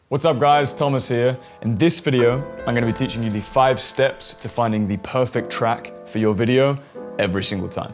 What's up guys, Thomas here. In this video, I'm going to be teaching you the 5 steps to finding the perfect track for your video every single time.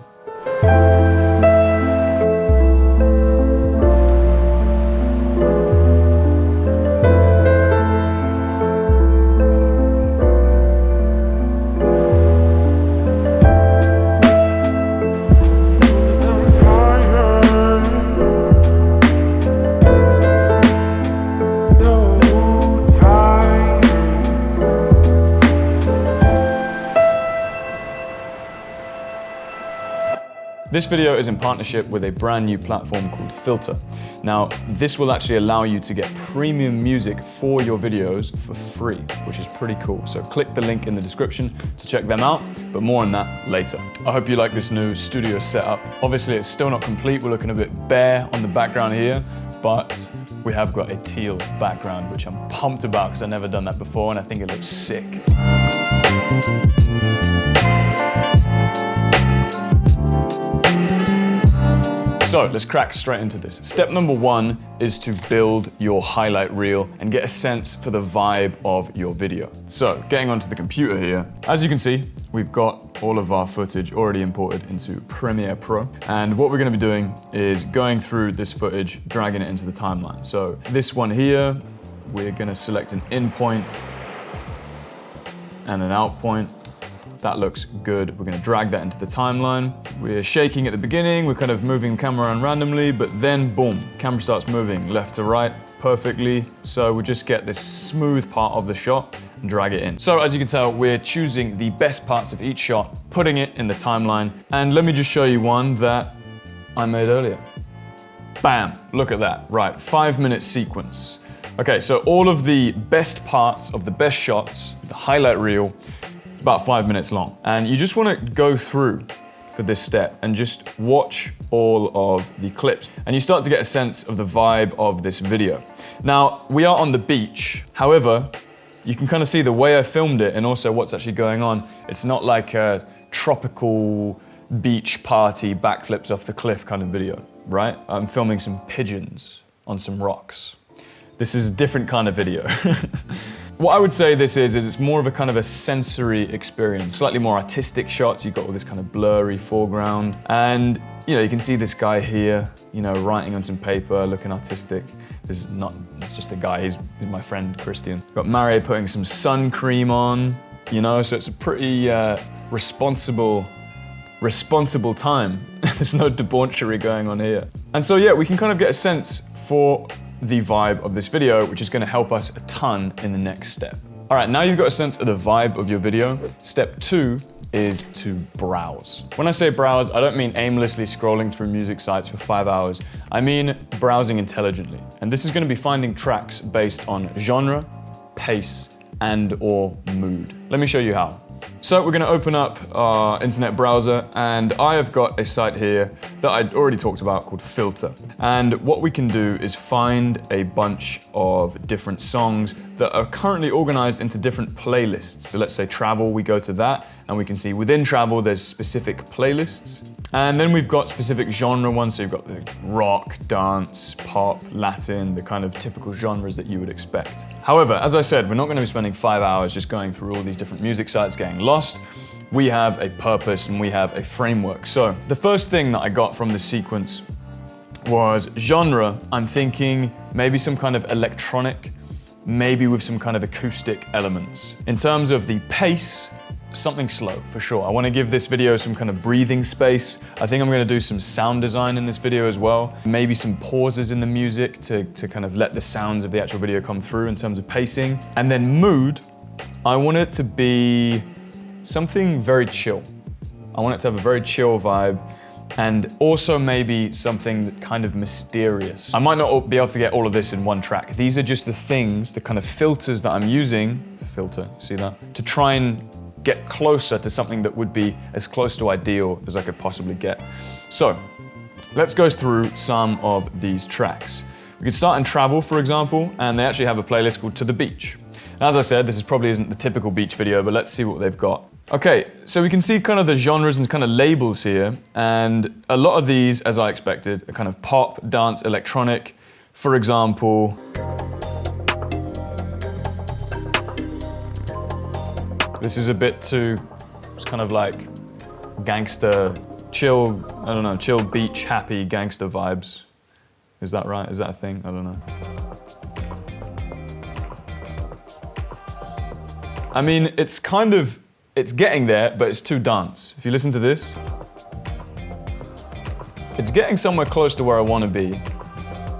This video is in partnership with a brand new platform called Filter. Now, this will actually allow you to get premium music for your videos for free, which is pretty cool. So click the link in the description to check them out, but more on that later. I hope you like this new studio setup. Obviously, it's still not complete. We're looking a bit bare on the background here, but we have got a teal background, which I'm pumped about because I've never done that before and I think it looks sick. So let's crack straight into this. Step number 1 is to build your highlight reel and get a sense for the vibe of your video. So getting onto the computer here, as you can see, we've got all of our footage already imported into Premiere Pro. And what we're gonna be doing is going through this footage, dragging it into the timeline. So this one here, we're gonna select an in point and an out point. That looks good. We're gonna drag that into the timeline. We're shaking at the beginning, we're kind of moving the camera around randomly, but then boom, camera starts moving left to right perfectly. So we just get this smooth part of the shot and drag it in. So as you can tell, we're choosing the best parts of each shot, putting it in the timeline. And let me just show you one that I made earlier. Bam, look at that. Right, 5-minute sequence. Okay, so all of the best parts of the best shots, the highlight reel, about 5 minutes long. And you just want to go through for this step and just watch all of the clips. And you start to get a sense of the vibe of this video. Now, we are on the beach. However, you can kind of see the way I filmed it and also what's actually going on. It's not like a tropical beach party backflips off the cliff kind of video, right? I'm filming some pigeons on some rocks. This is a different kind of video. What I would say this is it's more of a kind of a sensory experience, slightly more artistic shots. You've got all this kind of blurry foreground. And, you know, you can see this guy here, you know, writing on some paper, looking artistic. This is not, it's just a guy, he's my friend, Christian. Got Mario putting some sun cream on, you know, so it's a pretty responsible time. There's no debauchery going on here. And so, yeah, we can kind of get a sense for the vibe of this video, which is going to help us a ton in the next step. All right, now you've got a sense of the vibe of your video. Step 2 is to browse. When I say browse, I don't mean aimlessly scrolling through music sites for 5 hours. I mean browsing intelligently. And this is going to be finding tracks based on genre, pace, and/or mood. Let me show you how. So we're going to open up our internet browser, and I have got a site here that I'd already talked about called Filter. And what we can do is find a bunch of different songs that are currently organized into different playlists. So let's say travel, we go to that, and we can see within travel there's specific playlists. And then we've got specific genre ones, so you've got the rock, dance, pop, Latin, the kind of typical genres that you would expect. However, as I said, we're not going to be spending 5 hours just going through all these different music sites getting lost. We have a purpose and we have a framework. So the first thing that I got from this sequence was genre. I'm thinking maybe some kind of electronic, maybe with some kind of acoustic elements. In terms of the pace, something slow for sure. I want to give this video some kind of breathing space. I think I'm going to do some sound design in this video as well. Maybe some pauses in the music to kind of let the sounds of the actual video come through in terms of pacing. And then mood, I want it to be something very chill. I want it to have a very chill vibe and also maybe something that kind of mysterious. I might not be able to get all of this in one track. These are just the things, the kind of filters that I'm using, filter, see that? To try and get closer to something that would be as close to ideal as I could possibly get. So let's go through some of these tracks. We could start in travel, for example, and they actually have a playlist called To The Beach. And as I said, this probably isn't the typical beach video, but let's see what they've got. Okay, so we can see kind of the genres and kind of labels here, and a lot of these, as I expected, are kind of pop, dance, electronic. For example, This is a bit too, it's kind of like gangster, chill, I don't know, chill beach, happy gangster vibes. Is that right? Is that a thing? I don't know. I mean, it's kind of, it's getting there, but it's too dance. If you listen to this, it's getting somewhere close to where I want to be,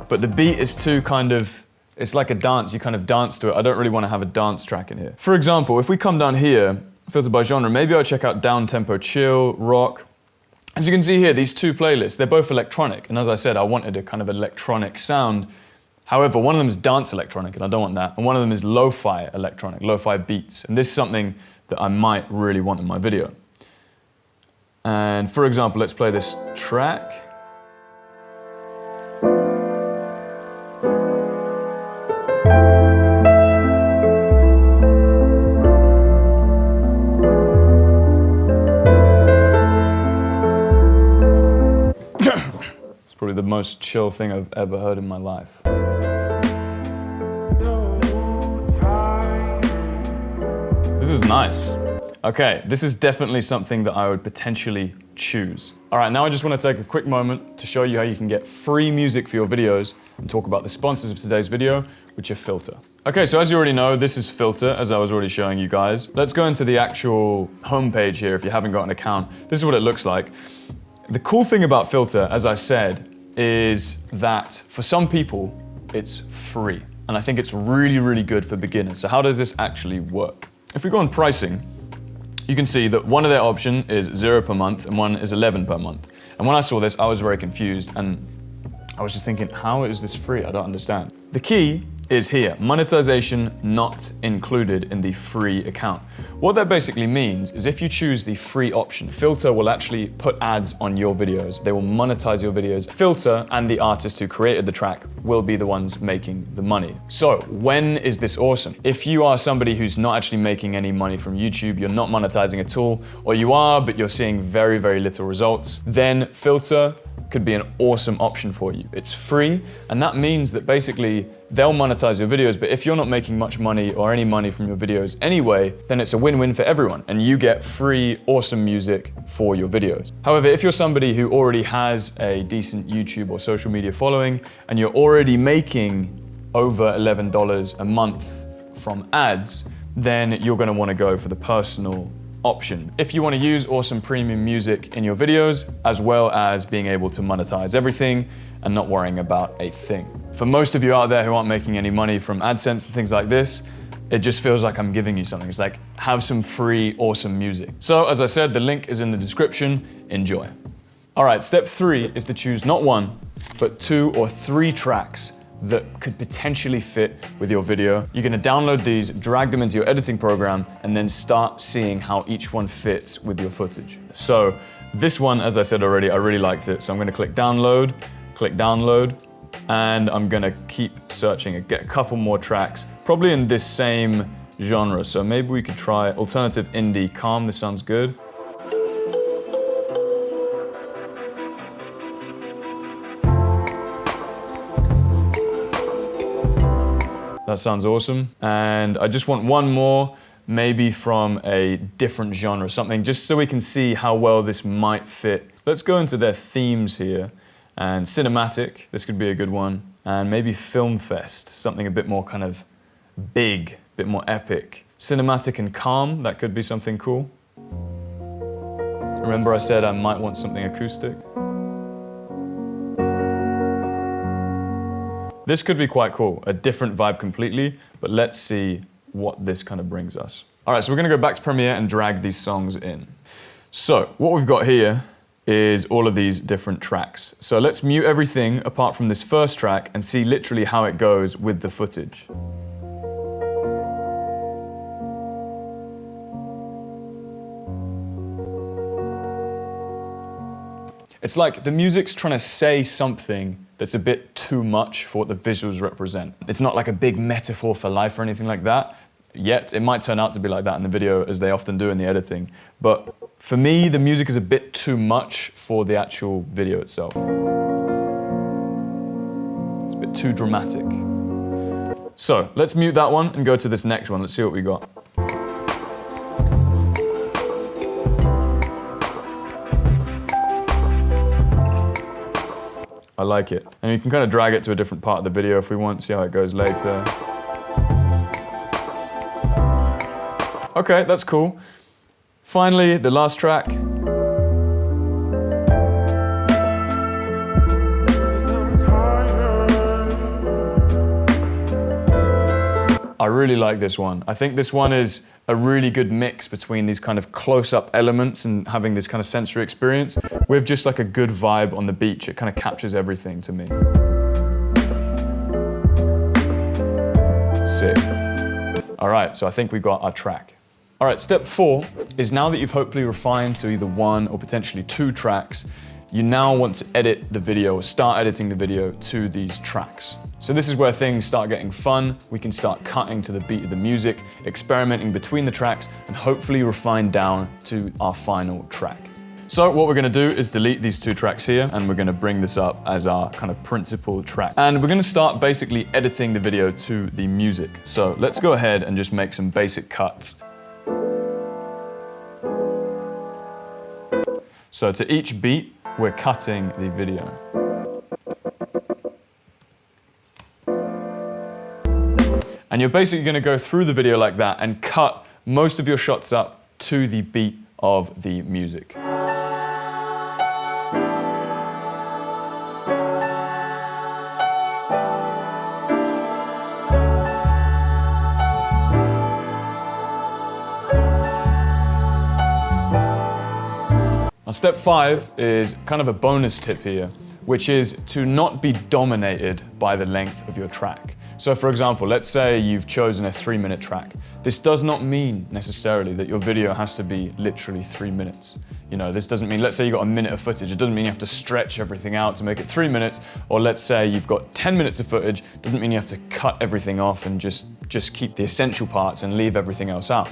but the beat is too kind of, it's like a dance, you kind of dance to it. I don't really want to have a dance track in here. For example, if we come down here, filter by genre, maybe I'll check out down-tempo chill, rock. As you can see here, these two playlists, they're both electronic, and as I said, I wanted a kind of electronic sound. However, one of them is dance electronic, and I don't want that, and one of them is lo-fi electronic, lo-fi beats, and this is something that I might really want in my video. And for example, let's play this track. It's probably the most chill thing I've ever heard in my life. This is nice. Okay, this is definitely something that I would potentially choose. All right, now I just want to take a quick moment to show you how you can get free music for your videos and talk about the sponsors of today's video, which are Filter. Okay, so as you already know, this is Filter, as I was already showing you guys. Let's go into the actual homepage here if you haven't got an account. This is what it looks like. The cool thing about Filter, as I said, is that for some people, it's free. And I think it's really, really good for beginners. So how does this actually work? If we go on pricing, you can see that one of their options is 0 per month and one is 11 per month. And when I saw this, I was very confused and I was just thinking, how is this free? I don't understand. The key is here, monetization not included in the free account. What that basically means is if you choose the free option, Filter will actually put ads on your videos. They will monetize your videos. Filter and the artist who created the track will be the ones making the money. So when is this awesome? If you are somebody who's not actually making any money from YouTube, you're not monetizing at all, or you are, but you're seeing very, very little results, then Filter could be an awesome option for you. It's free, and that means that basically they'll monetize your videos, but if you're not making much money or any money from your videos anyway, then it's a win-win for everyone, and you get free, awesome music for your videos. However, if you're somebody who already has a decent YouTube or social media following, and you're already making over $11 a month from ads, then you're gonna wanna go for the personal option. If you want to use awesome premium music in your videos, as well as being able to monetize everything and not worrying about a thing. For most of you out there who aren't making any money from AdSense and things like this, it just feels like I'm giving you something. It's like, have some free, awesome music. So as I said, the link is in the description. Enjoy. All right, step 3 is to choose not 1, but 2 or 3 tracks that could potentially fit with your video. You're gonna download these, drag them into your editing program, and then start seeing how each one fits with your footage. So this one, as I said already, I really liked it. So I'm gonna click download, and I'm gonna keep searching and get a couple more tracks, probably in this same genre. So maybe we could try alternative indie calm. This sounds good. That sounds awesome. And I just want one more, maybe from a different genre, something just so we can see how well this might fit. Let's go into their themes here. And cinematic, this could be a good one. And maybe film fest, something a bit more kind of big, a bit more epic. Cinematic and calm, that could be something cool. Remember I said I might want something acoustic? This could be quite cool, a different vibe completely, but let's see what this kind of brings us. All right, so we're gonna go back to Premiere and drag these songs in. So what we've got here is all of these different tracks. So let's mute everything apart from this first track and see literally how it goes with the footage. It's like the music's trying to say something that's a bit too much for what the visuals represent. It's not like a big metaphor for life or anything like that, yet it might turn out to be like that in the video, as they often do in the editing. But for me, the music is a bit too much for the actual video itself. It's a bit too dramatic. So let's mute that one and go to this next one. Let's see what we got. I like it. And you can kind of drag it to a different part of the video if we want, see how it goes later. Okay, that's cool. Finally, the last track. I really like this one. I think this one is a really good mix between these kind of close-up elements and having this kind of sensory experience with just like a good vibe on the beach. It kind of captures everything to me. Sick. All right, so I think we got our track. All right, step 4 is now that you've hopefully refined to either 1 or potentially 2 tracks, you now want to edit the video or start editing the video to these tracks. So this is where things start getting fun. We can start cutting to the beat of the music, experimenting between the tracks, and hopefully refine down to our final track. So what we're gonna do is delete these 2 tracks here, and we're gonna bring this up as our kind of principal track. And we're gonna start basically editing the video to the music. So let's go ahead and just make some basic cuts. So to each beat, we're cutting the video. And you're basically going to go through the video like that and cut most of your shots up to the beat of the music. Step 5 is kind of a bonus tip here, which is to not be dominated by the length of your track. So for example, let's say you've chosen a 3-minute track. This does not mean necessarily that your video has to be literally 3 minutes. You know, this doesn't mean, let's say you've got a minute of footage, it doesn't mean you have to stretch everything out to make it 3 minutes, or let's say you've got 10 minutes of footage, doesn't mean you have to cut everything off and just keep the essential parts and leave everything else out.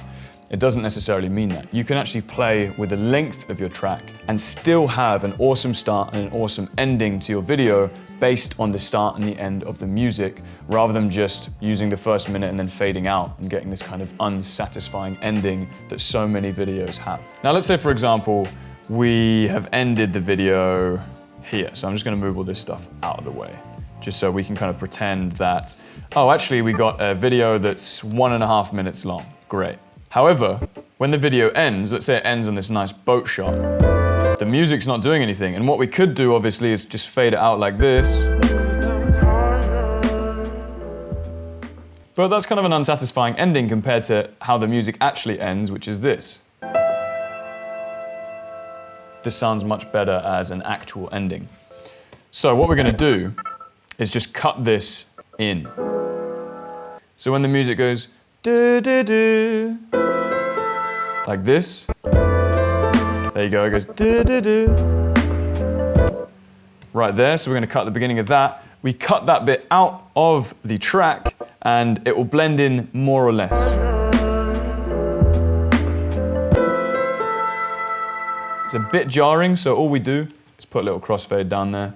It doesn't necessarily mean that. You can actually play with the length of your track and still have an awesome start and an awesome ending to your video based on the start and the end of the music, rather than just using the first minute and then fading out and getting this kind of unsatisfying ending that so many videos have. Now let's say, for example, we have ended the video here. So I'm just gonna move all this stuff out of the way, just so we can kind of pretend that, oh, actually we got a video that's 1.5 minutes long. Great. However, when the video ends, let's say it ends on this nice boat shot, the music's not doing anything. And what we could do, obviously, is just fade it out like this. But that's kind of an unsatisfying ending compared to how the music actually ends, which is this. This sounds much better as an actual ending. So what we're gonna do is just cut this in. So when the music goes, do, do, do, like this. There you go, it goes do, do, do. Right there, so we're gonna cut the beginning of that. We cut that bit out of the track and it will blend in more or less. It's a bit jarring, so all we do is put a little crossfade down there,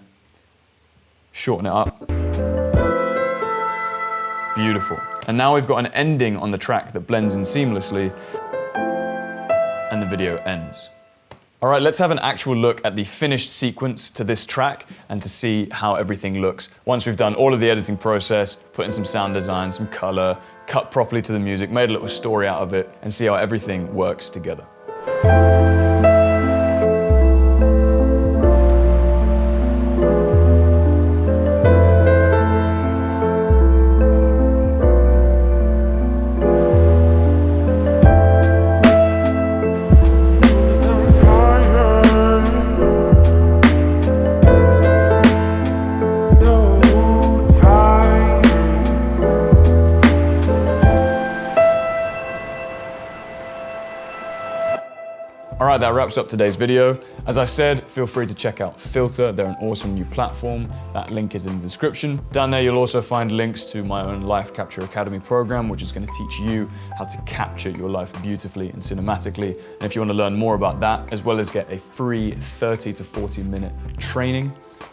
shorten it up. Beautiful. And now we've got an ending on the track that blends in seamlessly, and the video ends. All right, let's have an actual look at the finished sequence to this track and to see how everything looks. Once we've done all of the editing process, put in some sound design, some color, cut properly to the music, made a little story out of it, and see how everything works together. All right, that wraps up today's video. As I said, feel free to check out Filter. They're an awesome new platform. That link is in the description. Down there, you'll also find links to my own Life Capture Academy program, which is going to teach you how to capture your life beautifully and cinematically. And if you want to learn more about that, as well as get a free 30 to 40 minute training,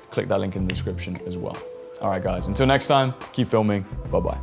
click that link in the description as well. All right, guys, until next time, keep filming. Bye-bye.